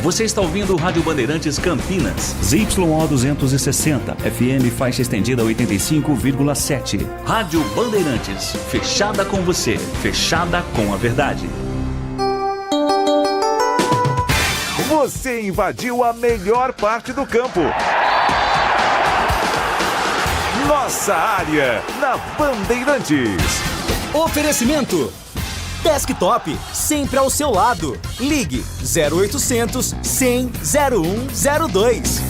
Você está ouvindo o Rádio Bandeirantes Campinas. ZYO 260, FM faixa estendida 85,7. Rádio Bandeirantes, fechada com você, fechada com a verdade. Você invadiu a melhor parte do campo. Nossa área, na Bandeirantes. Oferecimento Desktop, sempre ao seu lado. Ligue 0800 100 0102.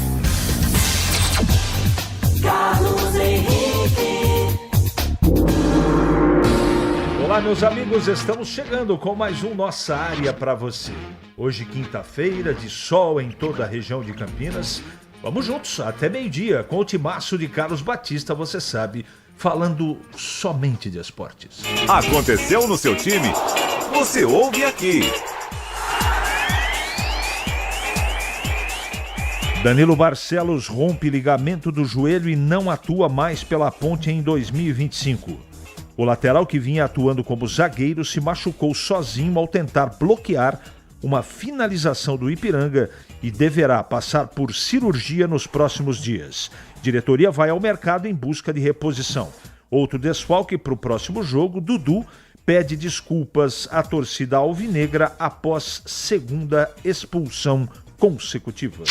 Carlos Henrique. Olá, meus amigos, estamos chegando com mais um Nossa Área para você. Hoje, quinta-feira, de sol em toda a região de Campinas. Vamos juntos até meio-dia com o timaço de Carlos Batista, você sabe, falando somente de esportes. Aconteceu no seu time? Você ouve aqui. Danilo Barcelos rompe ligamento do joelho e não atua mais pela Ponte em 2025. O lateral que vinha atuando como zagueiro se machucou sozinho ao tentar bloquear uma finalização do Ipiranga e deverá passar por cirurgia nos próximos dias. Diretoria vai ao mercado em busca de reposição. Outro desfalque para o próximo jogo, Dudu pede desculpas à torcida alvinegra após segunda expulsão consecutiva.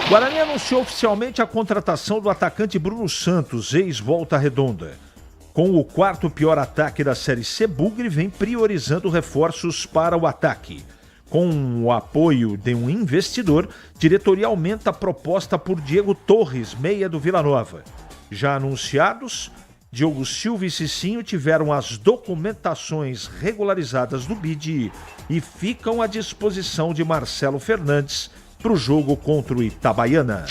Guarani anunciou oficialmente a contratação do atacante Bruno Santos, ex-Volta Redonda. Com o quarto pior ataque da Série C, Bugre vem priorizando reforços para o ataque. Com o apoio de um investidor, diretoria aumenta a proposta por Diego Torres, meia do Vila Nova. Já anunciados, Diogo Silva e Cicinho tiveram as documentações regularizadas do BID e ficam à disposição de Marcelo Fernandes para o jogo contra o Itabaiana.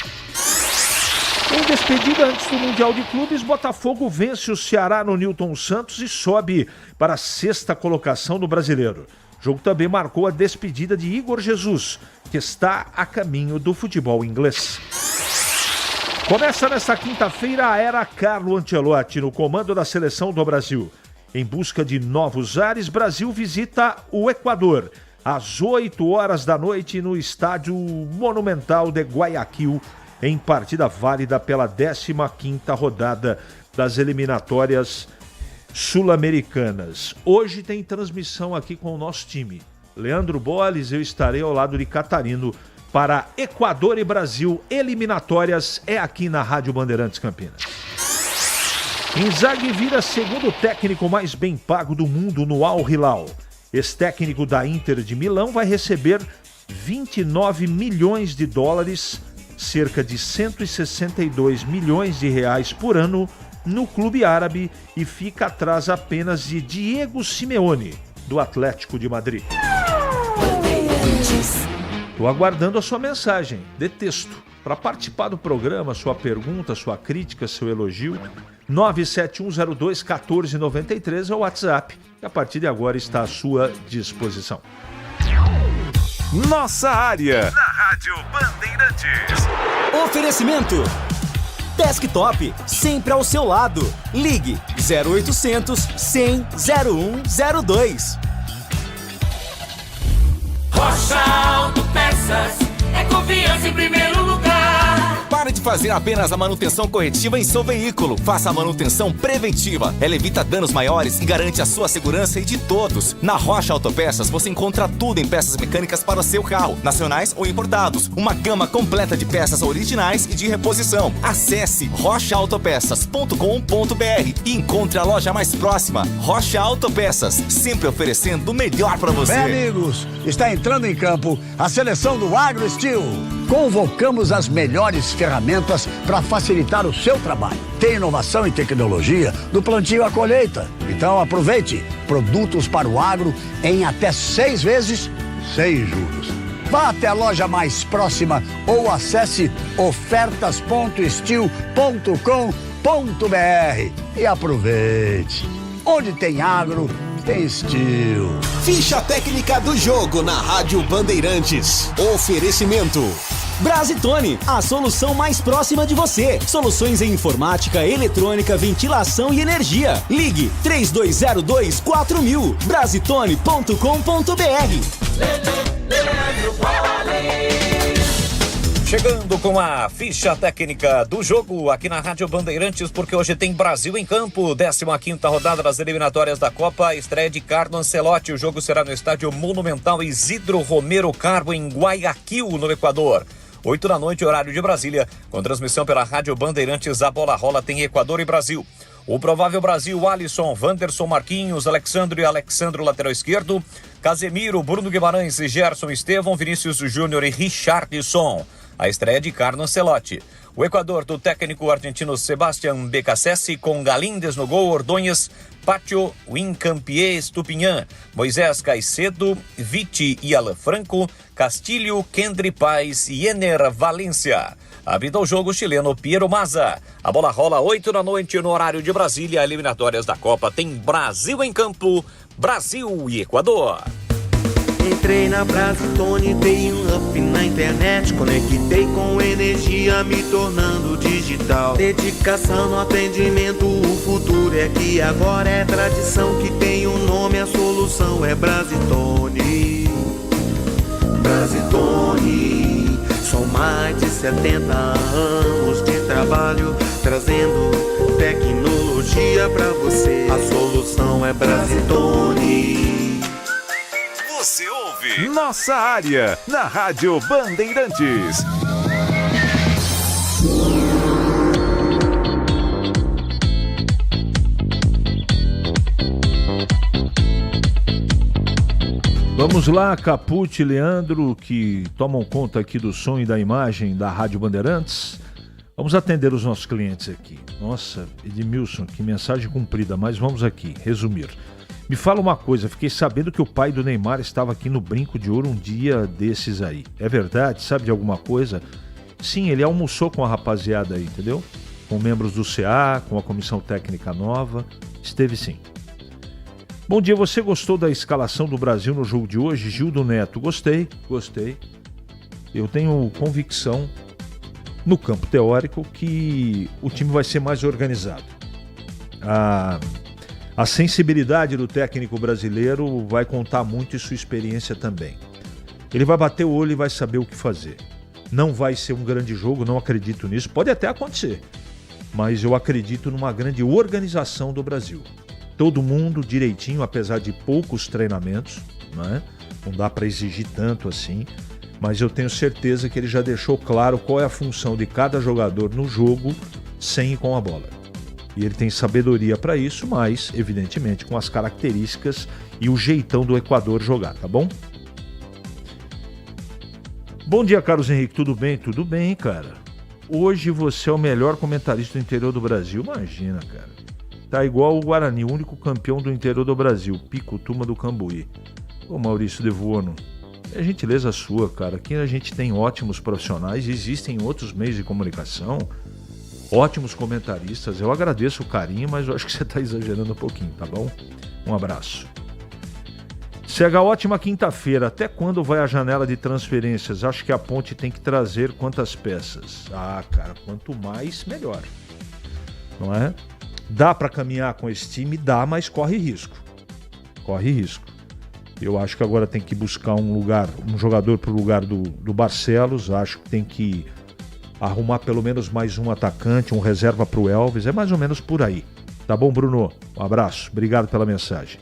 Em despedida antes do Mundial de Clubes, Botafogo vence o Ceará no Newton Santos e sobe para a sexta colocação do Brasileiro. O jogo também marcou a despedida de Igor Jesus, que está a caminho do futebol inglês. Começa nesta quinta-feira a era Carlo Ancelotti no comando da seleção do Brasil. Em busca de novos ares, Brasil visita o Equador às 8 horas da noite no estádio Monumental de Guayaquil, em partida válida pela 15ª rodada das eliminatórias sul-americanas. Hoje tem transmissão aqui com o nosso time. Leandro Bolles, eu estarei ao lado de Catarino para Equador e Brasil, eliminatórias, é aqui na Rádio Bandeirantes Campinas. Inzaghi vira segundo técnico mais bem pago do mundo no Al Hilal. Ex-técnico da Inter de Milão vai receber 29 milhões de dólares, cerca de 162 milhões de reais por ano, no clube árabe e fica atrás apenas de Diego Simeone, do Atlético de Madrid. Estou aguardando a sua mensagem de texto. Para participar do programa, sua pergunta, sua crítica, seu elogio, 971021493 é o WhatsApp, que a partir de agora está à sua disposição. Nossa área, na Rádio Bandeirantes. Oferecimento Desktop, sempre ao seu lado. Ligue 0800 100 0102. Rocha Autopeças, é confiança em primeiro lugar. Pare de fazer apenas a manutenção corretiva em seu veículo. Faça a manutenção preventiva. Ela evita danos maiores e garante a sua segurança e de todos. Na Rocha Autopeças você encontra tudo em peças mecânicas para o seu carro, nacionais ou importados. Uma gama completa de peças originais e de reposição. Acesse rochaautopeças.com.br e encontre a loja mais próxima. Rocha Autopeças, sempre oferecendo o melhor para você. Bem, amigos, está entrando em campo a seleção do AgroSteel. Convocamos as melhores ferramentas para facilitar o seu trabalho. Tem inovação e tecnologia do plantio à colheita. Então aproveite produtos para o agro em até 6 vezes sem juros. Vá até a loja mais próxima ou acesse ofertas.steel.com.br e aproveite. Onde tem agro, tem Steel. Ficha técnica do jogo na Rádio Bandeirantes. Oferecimento Brasitone, a solução mais próxima de você. Soluções em informática, eletrônica, ventilação e energia. Ligue 3202-4000. Brasitone.com.br. Chegando com a ficha técnica do jogo aqui na Rádio Bandeirantes, porque hoje tem Brasil em campo, 15ª rodada das eliminatórias da Copa, estreia de Carlo Ancelotti. O jogo será no estádio Monumental Isidro Romero Carbo, em Guayaquil, no Equador. 8 da noite, horário de Brasília, com transmissão pela Rádio Bandeirantes. A bola rola, tem Equador e Brasil. O provável Brasil: Alisson, Wanderson, Marquinhos, Alexandre e Alexandro, lateral esquerdo, Casemiro, Bruno Guimarães, Gerson, Estevão, Vinícius Júnior e Richarlison. A estreia de Carlo Ancelotti. O Equador, do técnico argentino Sebastián Beccacessi, com Galíndez no gol, Ordonhas, Pátio, Wincampié, Estupinhan, Moisés Caicedo, Viti e Alan Franco, Castilho, Kendry Paz e Ener Valência. Habita o jogo chileno Piero Mazza. A bola rola 8 da noite no horário de Brasília. Eliminatórias da Copa, tem Brasil em campo, Brasil e Equador. Entrei na Brasitone, dei um up na internet, conectei com energia, me tornando digital. Dedicação no atendimento, o futuro é aqui agora, é tradição que tem um nome, a solução é Brasitone. Brasitone, são mais de 70 anos de trabalho, trazendo tecnologia pra você. A solução é Brasitone. Você ouve Nossa Área, na Rádio Bandeirantes. Vamos lá, Capucci e Leandro, que tomam conta aqui do som e da imagem da Rádio Bandeirantes. Vamos atender os nossos clientes aqui. Nossa, Edmilson, que mensagem comprida, mas vamos aqui, resumir. Me fala uma coisa, fiquei sabendo que o pai do Neymar estava aqui no Brinco de Ouro um dia desses aí. É verdade? Sabe de alguma coisa? Sim, ele almoçou com a rapaziada aí, entendeu? Com membros do CA, com a comissão técnica nova. Esteve sim. Bom dia, você gostou da escalação do Brasil no jogo de hoje? Gildo Neto, gostei. Eu tenho convicção, no campo teórico, que o time vai ser mais organizado. A sensibilidade do técnico brasileiro vai contar muito e sua experiência também. Ele vai bater o olho e vai saber o que fazer. Não vai ser um grande jogo, não acredito nisso. Pode até acontecer, mas eu acredito numa grande organização do Brasil. Todo mundo direitinho, apesar de poucos treinamentos, né? Não dá para exigir tanto assim, mas eu tenho certeza que ele já deixou claro qual é a função de cada jogador no jogo, sem e com a bola. E ele tem sabedoria para isso, mas, evidentemente, com as características e o jeitão do Equador jogar, tá bom? Bom dia, Carlos Henrique, tudo bem? Tudo bem, cara. Hoje você é o melhor comentarista do interior do Brasil, imagina, cara. Tá igual o Guarani, o único campeão do interior do Brasil, Pico Tuma do Cambuí. Ô Maurício Devono, é gentileza sua, cara. Aqui a gente tem ótimos profissionais, existem outros meios de comunicação, ótimos comentaristas. Eu agradeço o carinho, mas eu acho que você está exagerando um pouquinho, tá bom? Um abraço. CH, ótima quinta-feira. Até quando vai a janela de transferências? Acho que a Ponte tem que trazer quantas peças? Ah, cara, quanto mais, melhor. Não é? Dá para caminhar com esse time? Dá, mas corre risco. Corre risco. Eu acho que agora tem que buscar um jogador para o lugar do Barcelos. Acho que tem que arrumar pelo menos mais um atacante, um reserva para o Elvis. É mais ou menos por aí. Tá bom, Bruno? Um abraço. Obrigado pela mensagem.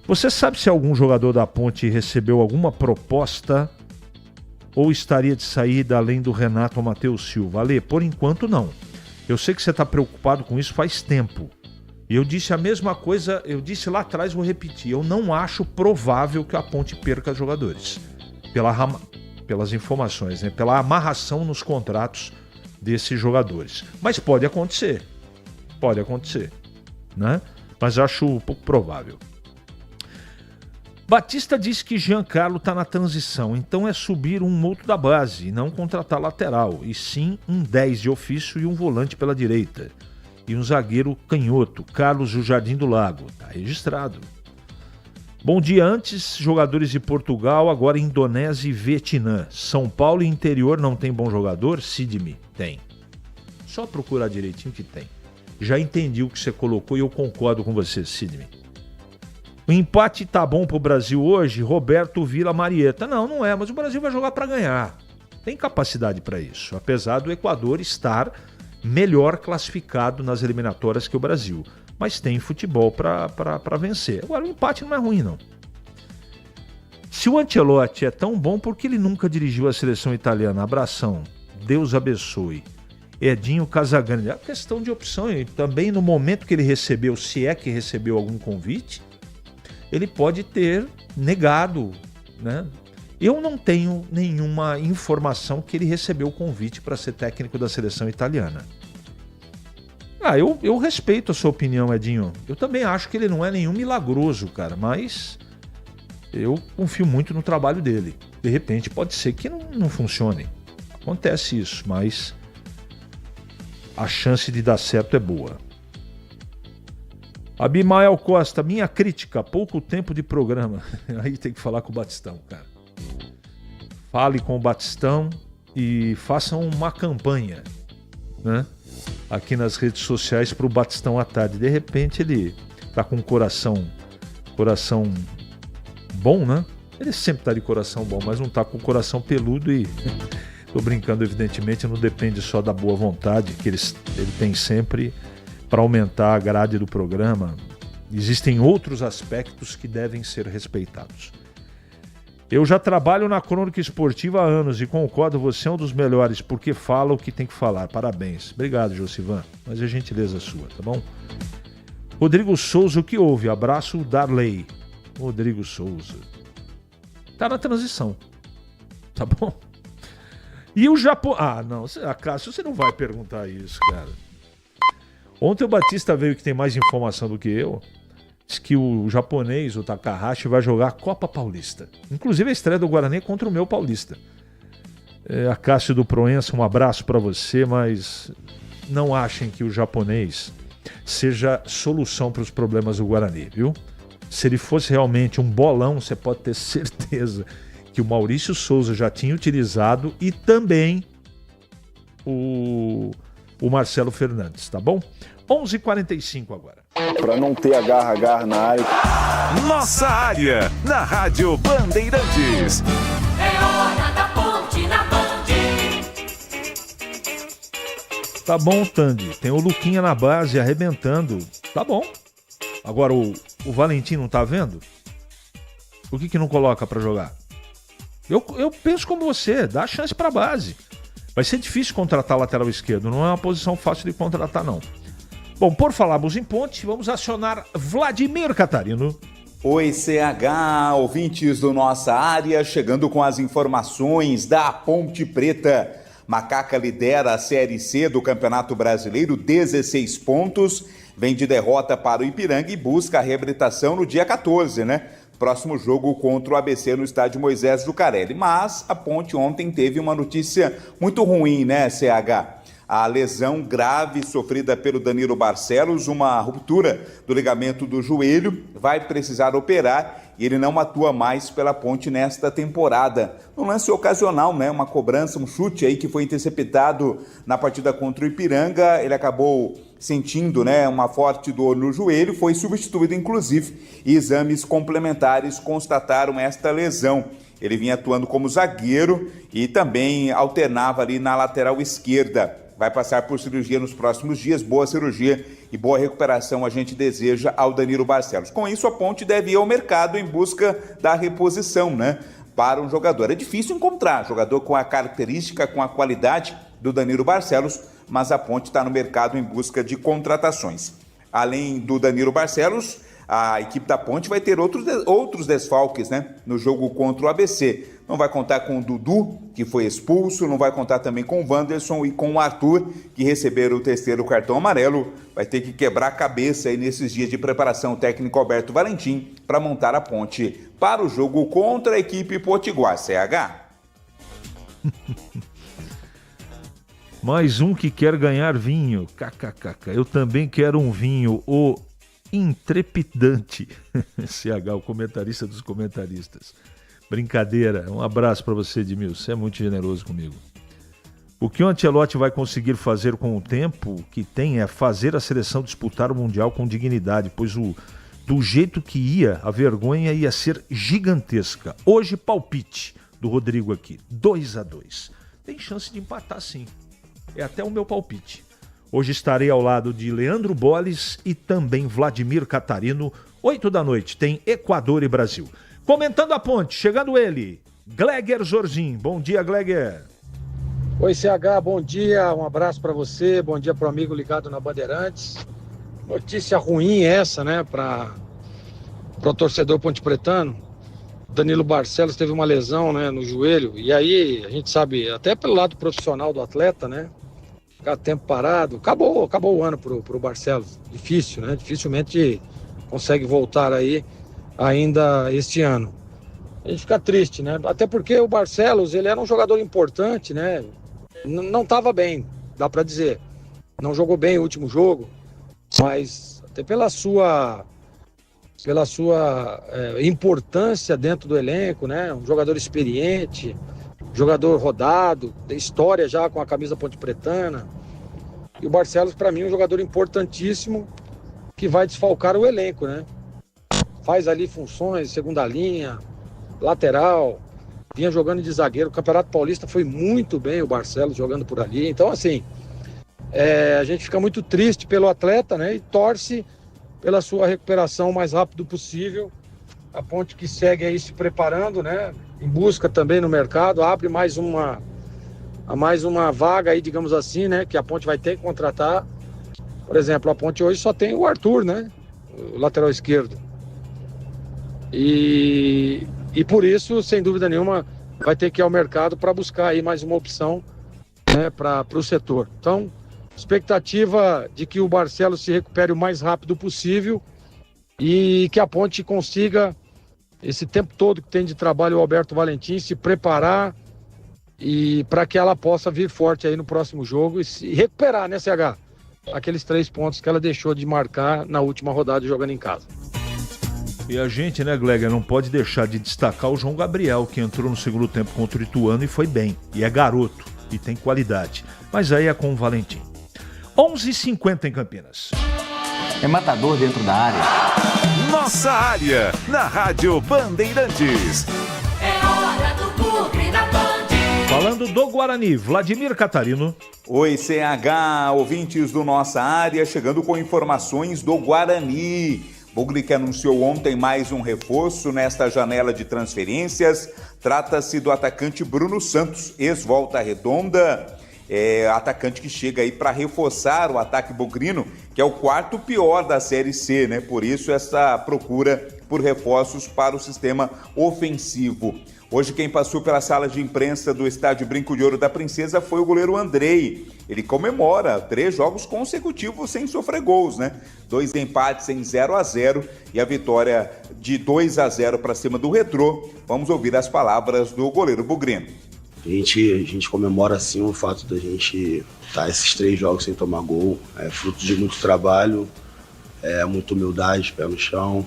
Você sabe se algum jogador da Ponte recebeu alguma proposta ou estaria de saída além do Renato ou Matheus Silva? Ale, por enquanto não. Eu sei que você está preocupado com isso faz tempo. E eu disse a mesma coisa, eu disse lá atrás, vou repetir. Eu não acho provável que a Ponte perca jogadores. Pelas informações, né? Pela amarração nos contratos desses jogadores. Mas pode acontecer. Pode acontecer. Né? Mas acho pouco provável. Batista disse que Giancarlo está na transição, então é subir um outro da base e não contratar lateral, e sim um 10 de ofício e um volante pela direita. E um zagueiro canhoto, Carlos do Jardim do Lago. Está registrado. Bom dia. Antes, jogadores de Portugal, agora Indonésia e Vietnã. São Paulo e interior não tem bom jogador? Sidney, tem. Só procurar direitinho que tem. Já entendi o que você colocou e eu concordo com você, Sidney. O empate tá bom pro Brasil hoje? Roberto Vila Marieta. Não é, mas o Brasil vai jogar para ganhar. Tem capacidade para isso, apesar do Equador estar melhor classificado nas eliminatórias que o Brasil. Mas tem futebol para vencer. Agora, o empate não é ruim, não. Se o Ancelotti é tão bom, por que ele nunca dirigiu a seleção italiana? Abração. Deus abençoe. Edinho Casagrande. É questão de opção. E também no momento que ele recebeu, se é que recebeu algum convite, ele pode ter negado, né? Eu não tenho nenhuma informação que ele recebeu o convite para ser técnico da seleção italiana. Eu respeito a sua opinião, Edinho. Eu também acho que ele não é nenhum milagroso, cara, mas eu confio muito no trabalho dele. De repente pode ser que não funcione. Acontece isso, mas a chance de dar certo é boa. Abimael Costa, minha crítica, pouco tempo de programa. Aí tem que falar com o Batistão, cara. Fale com o Batistão e façam uma campanha, né? Aqui nas redes sociais para o Batistão à tarde. De repente ele tá com um coração bom, né? Ele sempre tá de coração bom, mas não tá com o coração peludo e tô brincando, evidentemente, não depende só da boa vontade que ele tem sempre para aumentar a grade do programa. Existem outros aspectos que devem ser respeitados. Eu já trabalho na crônica esportiva há anos e concordo, você é um dos melhores, porque fala o que tem que falar. Parabéns. Obrigado, Josivan. Mas é gentileza sua, tá bom? Rodrigo Souza, o que houve? Abraço, Darley. Rodrigo Souza. Tá na transição. Tá bom? E o Japão... não. Cássio, você não vai perguntar isso, cara. Ontem o Batista veio que tem mais informação do que eu. Diz que o japonês, o Takahashi, vai jogar a Copa Paulista. Inclusive a estreia do Guarani contra o meu Paulista. A Cássio do Proença, um abraço para você, mas não achem que o japonês seja solução para os problemas do Guarani, viu? Se ele fosse realmente um bolão, você pode ter certeza que o Maurício Souza já tinha utilizado e também o Marcelo Fernandes, tá bom? 11h45 agora. Para não ter agarra na área. Nossa área, na Rádio Bandeirantes. É hora da ponte na Band. Tá bom, Tandy. Tem o Luquinha na base arrebentando. Tá bom. Agora o Valentim não tá vendo? Por que não coloca para jogar? Eu penso como você, dá chance pra base. Vai ser difícil contratar lateral esquerdo, não é uma posição fácil de contratar, não. Bom, por falarmos em ponte, vamos acionar Vladimir Catarino. Oi, CH, ouvintes do Nossa Área, chegando com as informações da Ponte Preta. Macaca lidera a Série C do Campeonato Brasileiro, 16 pontos, vem de derrota para o Ipiranga e busca a reabilitação no dia 14, né? Próximo jogo contra o ABC no estádio Moisés Zucarelli. Mas a Ponte ontem teve uma notícia muito ruim, né, CH? A lesão grave sofrida pelo Danilo Barcelos, uma ruptura do ligamento do joelho, vai precisar operar e ele não atua mais pela Ponte nesta temporada. Um lance ocasional, né? Uma cobrança, um chute aí que foi interceptado na partida contra o Ipiranga, ele acabou sentindo, né, uma forte dor no joelho, foi substituído inclusive e exames complementares constataram esta lesão. Ele vinha atuando como zagueiro e também alternava ali na lateral esquerda. Vai passar por cirurgia nos próximos dias, boa cirurgia e boa recuperação a gente deseja ao Danilo Barcelos. Com isso, a Ponte deve ir ao mercado em busca da reposição, né, para um jogador. É difícil encontrar jogador com a característica, com a qualidade do Danilo Barcelos, mas a Ponte está no mercado em busca de contratações. Além do Danilo Barcelos, a equipe da Ponte vai ter outros desfalques, né, no jogo contra o ABC. Não vai contar com o Dudu, que foi expulso, não vai contar também com o Wanderson e com o Arthur, que receberam o terceiro cartão amarelo. Vai ter que quebrar a cabeça aí nesses dias de preparação o técnico Alberto Valentim para montar a Ponte para o jogo contra a equipe potiguar, CH. Mais um que quer ganhar vinho. KKKK. Eu também quero um vinho. O intrepidante. CH, o comentarista dos comentaristas. Brincadeira, um abraço para você, Edmilson, você é muito generoso comigo. O que o Ancelotti vai conseguir fazer com o tempo que tem é fazer a seleção disputar o Mundial com dignidade, pois do jeito que ia, a vergonha ia ser gigantesca. Hoje, palpite do Rodrigo aqui, 2-2. Tem chance de empatar sim, é até o meu palpite. Hoje estarei ao lado de Leandro Bolles e também Vladimir Catarino. 8 da noite, tem Equador e Brasil. Comentando a ponte, chegando ele, Gleger Zorzin. Bom dia, Gleger. Oi, CH, bom dia, um abraço para você, bom dia para o amigo ligado na Bandeirantes. Notícia ruim essa, né, para o torcedor pontepretano. Danilo Barcelos teve uma lesão, né, no joelho, e aí a gente sabe, até pelo lado profissional do atleta, né, ficar tempo parado, acabou o ano pro Barcelos, difícil, né, dificilmente consegue voltar aí ainda este ano. A gente fica triste, né, até porque o Barcelos, ele era um jogador importante, né, não estava bem, dá para dizer, não jogou bem o último jogo, mas até pela sua importância dentro do elenco, né? Um jogador experiente, jogador rodado, tem história já com a camisa pontepretana. E o Barcelos, para mim, é um jogador importantíssimo que vai desfalcar o elenco, né? Faz ali funções, segunda linha, lateral, vinha jogando de zagueiro. O Campeonato Paulista foi muito bem o Barcelos jogando por ali. Então, assim, a gente fica muito triste pelo atleta, né? E torce pela sua recuperação o mais rápido possível. A Ponte que segue aí se preparando, né? Em busca também no mercado, abre mais uma vaga aí, digamos assim, né? Que a Ponte vai ter que contratar. Por exemplo, a Ponte hoje só tem o Arthur, né? O lateral esquerdo. E por isso, sem dúvida nenhuma, vai ter que ir ao mercado para buscar aí mais uma opção, né? Para o setor. Então, expectativa de que o Barcelos se recupere o mais rápido possível e que a Ponte consiga, esse tempo todo que tem de trabalho o Alberto Valentim, se preparar e para que ela possa vir forte aí no próximo jogo e se recuperar, né, CH? Aqueles 3 pontos que ela deixou de marcar na última rodada jogando em casa. E a gente, né, Gleger, não pode deixar de destacar o João Gabriel, que entrou no segundo tempo contra o Ituano e foi bem. E é garoto, e tem qualidade. Mas aí é com o Valentim. 11h50 em Campinas. É matador dentro da área. Nossa área, na Rádio Bandeirantes. É hora do Bugre da Band. Falando do Guarani, Vladimir Catarino. Oi, CH, ouvintes do Nossa Área, chegando com informações do Guarani. Bugre que anunciou ontem mais um reforço nesta janela de transferências. Trata-se do atacante Bruno Santos, ex-Volta Redonda. Atacante que chega aí para reforçar o ataque bugrino, que é o 4º pior da Série C, né? Por isso essa procura por reforços para o sistema ofensivo. Hoje quem passou pela sala de imprensa do estádio Brinco de Ouro da Princesa foi o goleiro Andrei. Ele comemora 3 jogos consecutivos sem sofrer gols, né? 2 empates em 0-0 e a vitória de 2-0 para cima do Retrô. Vamos ouvir as palavras do goleiro bugrino. A gente comemora sim o fato da gente estar esses 3 jogos sem tomar gol. É fruto de muito trabalho, muita humildade, pé no chão.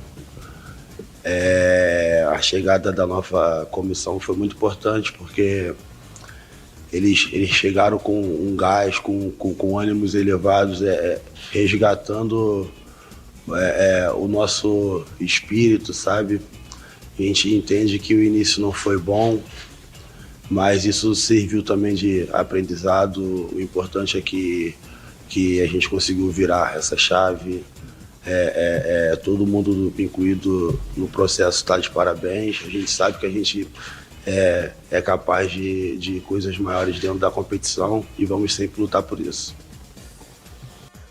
A chegada da nova comissão foi muito importante porque eles chegaram com um gás, com ânimos elevados, resgatando o nosso espírito, sabe? A gente entende que o início não foi bom, mas isso serviu também de aprendizado. O importante é que a gente conseguiu virar essa chave. Todo mundo incluído no processo está de parabéns. A gente sabe que a gente é capaz de coisas maiores dentro da competição e vamos sempre lutar por isso.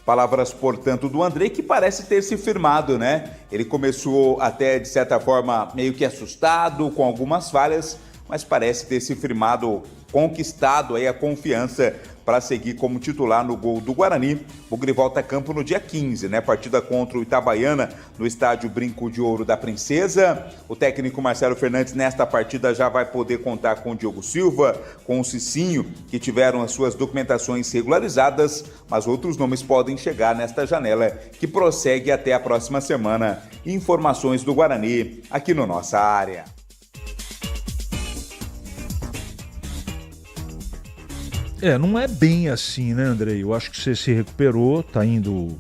Palavras, portanto, do Andrei, que parece ter se firmado, né? Ele começou até, de certa forma, meio que assustado, com algumas falhas, mas parece ter se firmado, conquistado aí a confiança para seguir como titular no gol do Guarani. O Bugre volta a campo no dia 15, né? Partida contra o Itabaiana no estádio Brinco de Ouro da Princesa. O técnico Marcelo Fernandes nesta partida já vai poder contar com o Diogo Silva, com o Cicinho, que tiveram as suas documentações regularizadas, mas outros nomes podem chegar nesta janela que prossegue até a próxima semana. Informações do Guarani aqui no Nossa Área. Não é bem assim, né, Andrei? Eu acho que você se recuperou, tá indo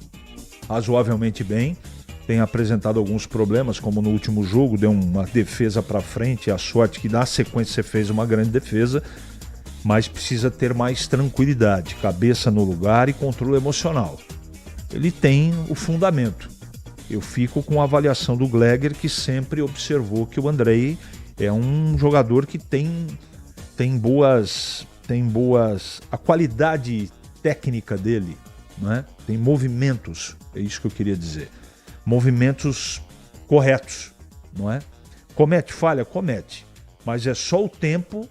razoavelmente bem, tem apresentado alguns problemas, como no último jogo, deu uma defesa para frente, a sorte que na sequência você fez uma grande defesa, mas precisa ter mais tranquilidade, cabeça no lugar e controle emocional. Ele tem o fundamento. Eu fico com a avaliação do Gleger, que sempre observou que o Andrei é um jogador que tem boas... A qualidade técnica dele, né? Tem movimentos, é isso que eu queria dizer. Movimentos corretos, não é? Comete falha? Comete. Mas é só o tempo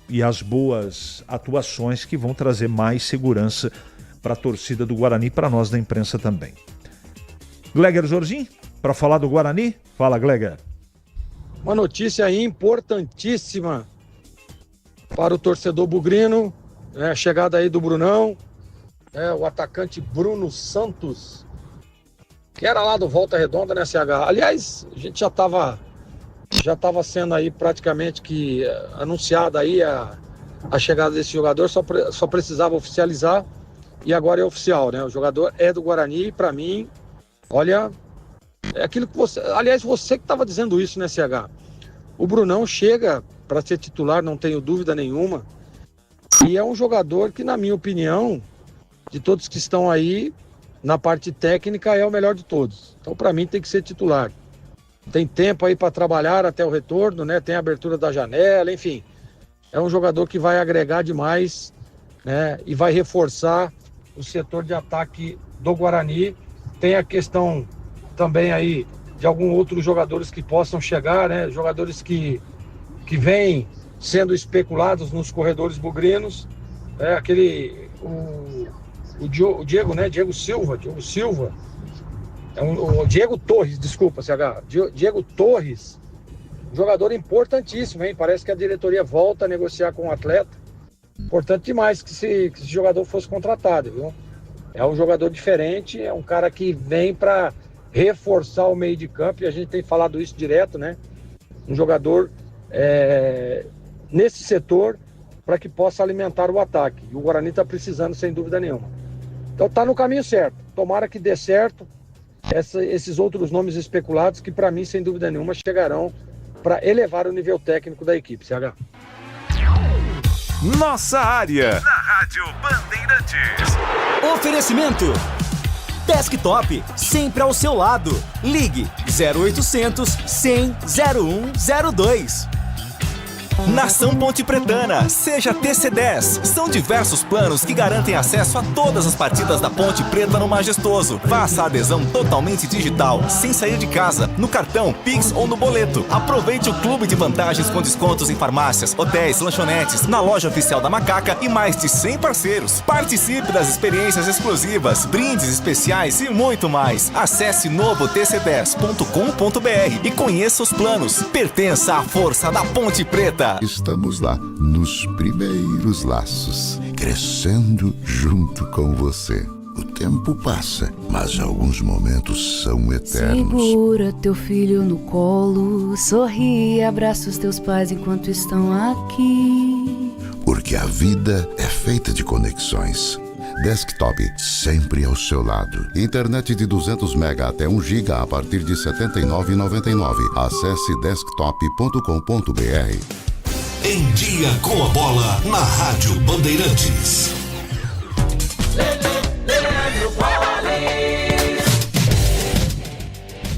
e as boas atuações que vão trazer mais segurança para a torcida do Guarani e para nós da imprensa também. Gleger Zorzi, para falar do Guarani? Fala, Gleger. Uma notícia importantíssima para o torcedor bugrino, a chegada aí do Brunão, o atacante Bruno Santos, que era lá do Volta Redonda, né, CH? Aliás, a gente já estava sendo aí praticamente que anunciada aí a chegada desse jogador, só precisava oficializar e agora é oficial, né? O jogador é do Guarani e para mim, olha, é aquilo que você... Aliás, você que estava dizendo isso, né, CH? O Brunão chega para ser titular, não tenho dúvida nenhuma. E é um jogador que, na minha opinião, de todos que estão aí, na parte técnica, é o melhor de todos. Então, para mim, tem que ser titular. Tem tempo aí para trabalhar até o retorno, né? Tem a abertura da janela, enfim. É um jogador que vai agregar demais, né? E vai reforçar o setor de ataque do Guarani. Tem a questão também aí de alguns outros jogadores que possam chegar, né? Jogadores que vêm sendo especulados nos corredores bugrinos, o Diego, né? Diego Silva, o Diego Torres, desculpa, CH, Diego Torres, jogador importantíssimo, hein? Parece que a diretoria volta a negociar com o atleta, importante demais que esse jogador fosse contratado, viu? É um jogador diferente, é um cara que vem para reforçar o meio de campo, e a gente tem falado isso direto, né? Um jogador nesse setor para que possa alimentar o ataque. E o Guarani está precisando, sem dúvida nenhuma. Então está no caminho certo. Tomara que dê certo esses outros nomes especulados que, para mim, sem dúvida nenhuma, chegarão para elevar o nível técnico da equipe. CH. Nossa Área, na Rádio Bandeirantes. Oferecimento Desktop, sempre ao seu lado. Ligue 0800 100 0102. Nação Ponte Pretana, seja TC10. São diversos planos que garantem acesso a todas as partidas da Ponte Preta no Majestoso. Faça a adesão totalmente digital, sem sair de casa, no cartão, Pix ou no boleto. Aproveite o clube de vantagens com descontos em farmácias, hotéis, lanchonetes, na loja oficial da Macaca e mais de 100 parceiros. Participe das experiências exclusivas, brindes especiais e muito mais. Acesse novotc10.com.br e conheça os planos. Pertença à força da Ponte Preta. Estamos lá, nos primeiros laços, crescendo junto com você. O tempo passa, mas alguns momentos são eternos. Segura teu filho no colo, sorri e abraça os teus pais enquanto estão aqui. Porque a vida é feita de conexões. Desktop, sempre ao seu lado. Internet de 200 MB até 1 GB a partir de R$ 79,99. Acesse desktop.com.br. Em Dia com a Bola, na Rádio Bandeirantes.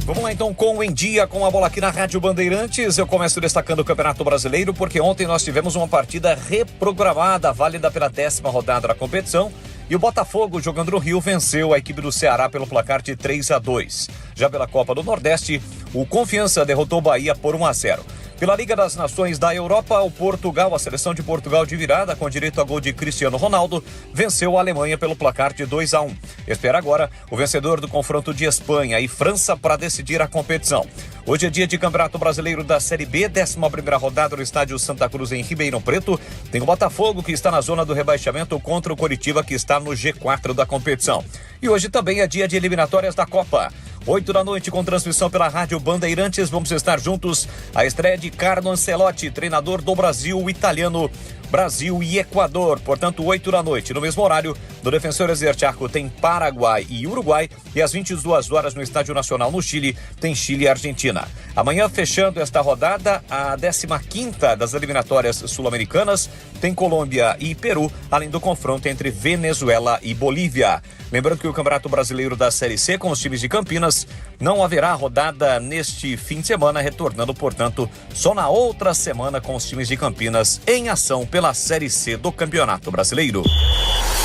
Vamos lá então com o Em Dia com a Bola aqui na Rádio Bandeirantes. Eu começo destacando o Campeonato Brasileiro porque ontem nós tivemos uma partida reprogramada, válida pela 10ª rodada da competição. E o Botafogo, jogando no Rio, venceu a equipe do Ceará pelo placar de 3-2. Já pela Copa do Nordeste, o Confiança derrotou o Bahia por 1-0. Pela Liga das Nações da Europa, a seleção de Portugal de virada, com direito a gol de Cristiano Ronaldo, venceu a Alemanha pelo placar de 2-1. Espera agora o vencedor do confronto de Espanha e França para decidir a competição. Hoje é dia de Campeonato Brasileiro da Série B, 11ª rodada no estádio Santa Cruz em Ribeirão Preto. Tem o Botafogo, que está na zona do rebaixamento, contra o Coritiba, que está no G4 da competição. E hoje também é dia de eliminatórias da Copa. 8 da noite, com transmissão pela Rádio Bandeirantes, vamos estar juntos. A estreia de Carlo Ancelotti, treinador do Brasil italiano, Brasil e Equador. Portanto, 8 da noite. No mesmo horário, do Defensores del Chaco tem Paraguai e Uruguai. E às 22 horas, no Estádio Nacional, no Chile, tem Chile e Argentina. Amanhã, fechando esta rodada, a 15ª das eliminatórias sul-americanas, tem Colômbia e Peru, além do confronto entre Venezuela e Bolívia. Lembrando que o Campeonato Brasileiro da Série C, com os times de Campinas, não haverá rodada neste fim de semana, retornando, portanto, só na outra semana com os times de Campinas em ação pela Série C do Campeonato Brasileiro.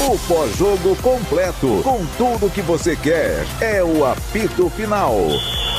O pós-jogo completo, com tudo que você quer, é o apito final.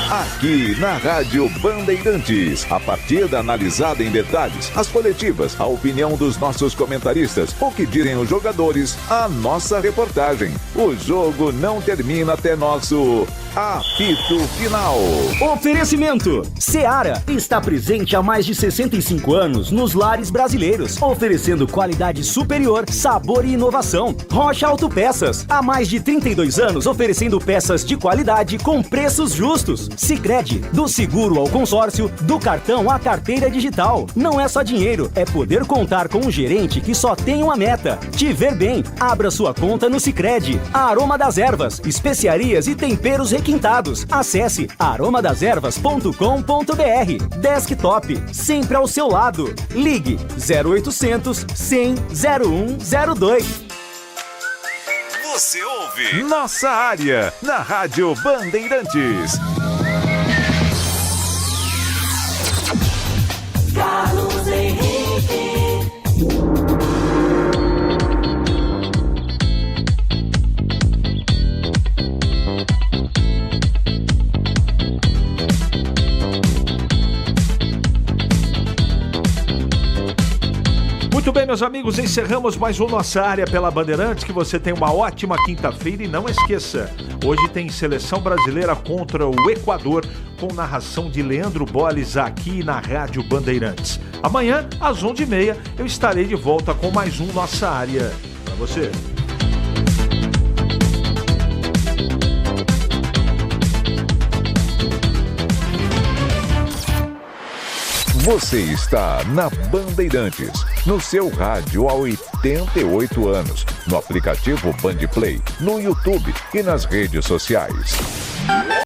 Aqui na Rádio Bandeirantes, a partida analisada em detalhes, as coletivas, a opinião dos nossos comentaristas, o que dizem os jogadores, a nossa reportagem. O jogo não termina até nosso apito final. Oferecimento: Seara está presente há mais de 65 anos nos lares brasileiros, oferecendo qualidade superior, sabor e inovação. Rocha Autopeças, há mais de 32 anos oferecendo peças de qualidade com preços justos. Sicredi, do seguro ao consórcio, do cartão à carteira digital. Não é só dinheiro, é poder contar com um gerente que só tem uma meta: te ver bem. Abra sua conta no Sicredi. Aroma das Ervas, especiarias e temperos requintados. Acesse aromadeservas.com.br. Desktop, sempre ao seu lado. Ligue 0800 100 0102. Você ouve Nossa Área, na Rádio Bandeirantes. Carlos Henrique. Muito bem, meus amigos, encerramos mais um Nossa Área pela Bandeirantes. Que você tenha uma ótima quinta-feira e não esqueça, hoje tem Seleção Brasileira contra o Equador, com narração de Leandro Bolles aqui na Rádio Bandeirantes. Amanhã, às 11h30, eu estarei de volta com mais um Nossa Área para você. Você está na Bandeirantes, no seu rádio há 88 anos, no aplicativo Bandplay, no YouTube e nas redes sociais.